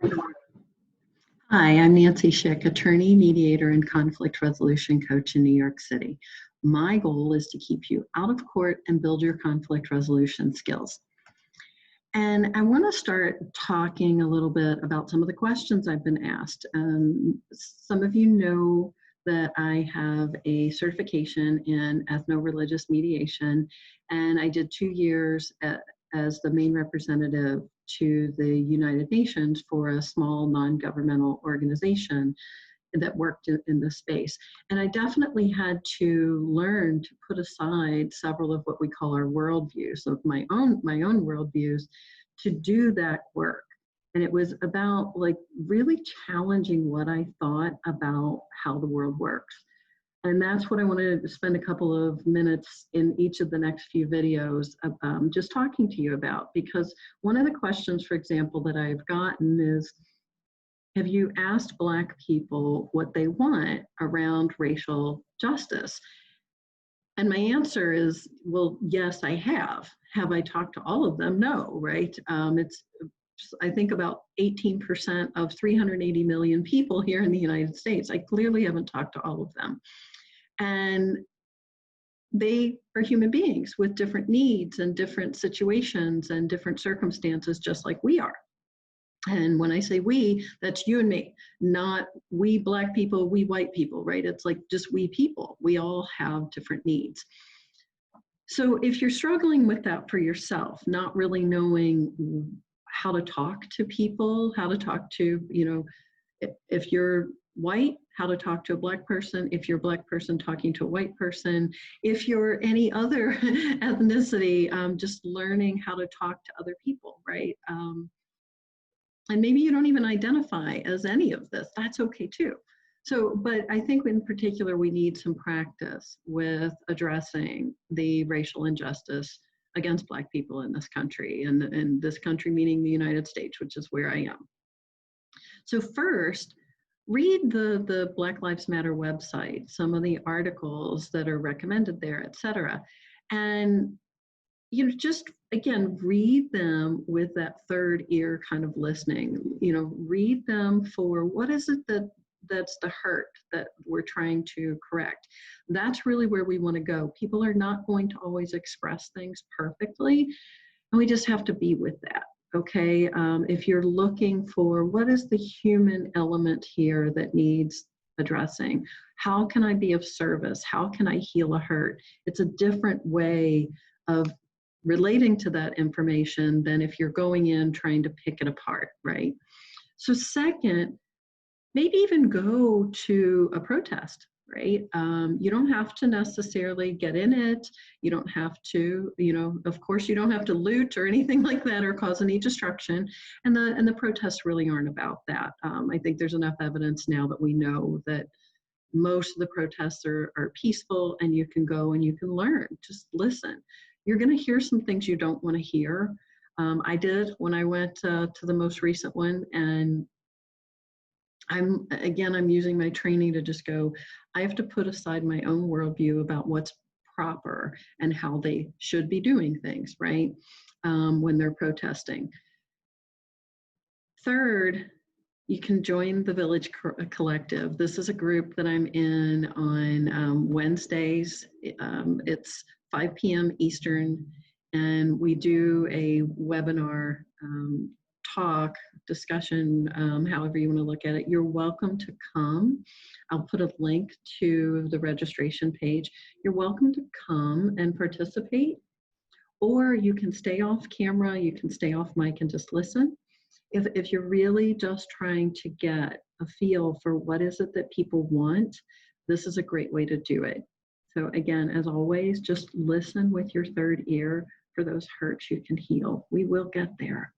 Hi, I'm Nancy Schick, attorney, mediator, and conflict resolution coach in New York City. My goal is to keep you out of court and build your conflict resolution skills. And I want to start talking a little bit about some of the questions I've been asked. Some of you know that I have a certification in ethno-religious mediation, and I did 2 years as the main representative to the United Nations for a small non-governmental organization that worked in this space. And I definitely had to learn to put aside several of what we call our worldviews, of my own worldviews, to do that work. And it was about like really challenging what I thought about how the world works. And that's what I wanted to spend a couple of minutes in each of the next few videos just talking to you about. Because one of the questions, for example, that I've gotten is, have you asked Black people what they want around racial justice? And my answer is, well, yes, I have. Have I talked to all of them? No, right? It's, I think, about 18% of 380 million people here in the United States. I clearly haven't talked to all of them. And they are human beings with different needs and different situations and different circumstances, just like we are. And when I say we, that's you and me, not we Black people, we white people, right? It's like just we people. We all have different needs. So if you're struggling with that for yourself, not really knowing how to talk to people, how to talk to, if you're white, how to talk to a Black person, if you're a Black person talking to a white person, if you're any other ethnicity, just learning how to talk to other people, right? And maybe you don't even identify as any of this, that's okay too. So, but I think in particular, we need some practice with addressing the racial injustice against Black people in this country, and this country meaning the United States, which is where I am. So first, read the Black Lives Matter website, some of the articles that are recommended there, et cetera. And just again, read them with that third ear kind of listening. Read them for what is it that's the hurt that we're trying to correct. That's really where we want to go. People are not going to always express things perfectly, and we just have to be with that. Okay, if you're looking for what is the human element here that needs addressing, how can I be of service? How can I heal a hurt? It's a different way of relating to that information than if you're going in trying to pick it apart, right? So second, maybe even go to a protest, right? You don't have to necessarily get in it. You don't have to, of course, you don't have to loot or anything like that or cause any destruction. And the protests really aren't about that. I think there's enough evidence now that we know that most of the protests are peaceful, and you can go and you can learn, just listen. You're going to hear some things you don't want to hear. I did when I went to the most recent one, and I'm using my training to just go, I have to put aside my own worldview about what's proper and how they should be doing things, right? When they're protesting. Third, you can join the Village Collective. This is a group that I'm in on Wednesdays. It's 5 p.m. Eastern, and we do a webinar talk, discussion, however you want to look at it. You're welcome to come. I'll put a link to the registration page. You're welcome to come and participate, or you can stay off camera, you can stay off mic and just listen. If you're really just trying to get a feel for what is it that people want, this is a great way to do it. So again, as always, just listen with your third ear for those hurts you can heal. We will get there.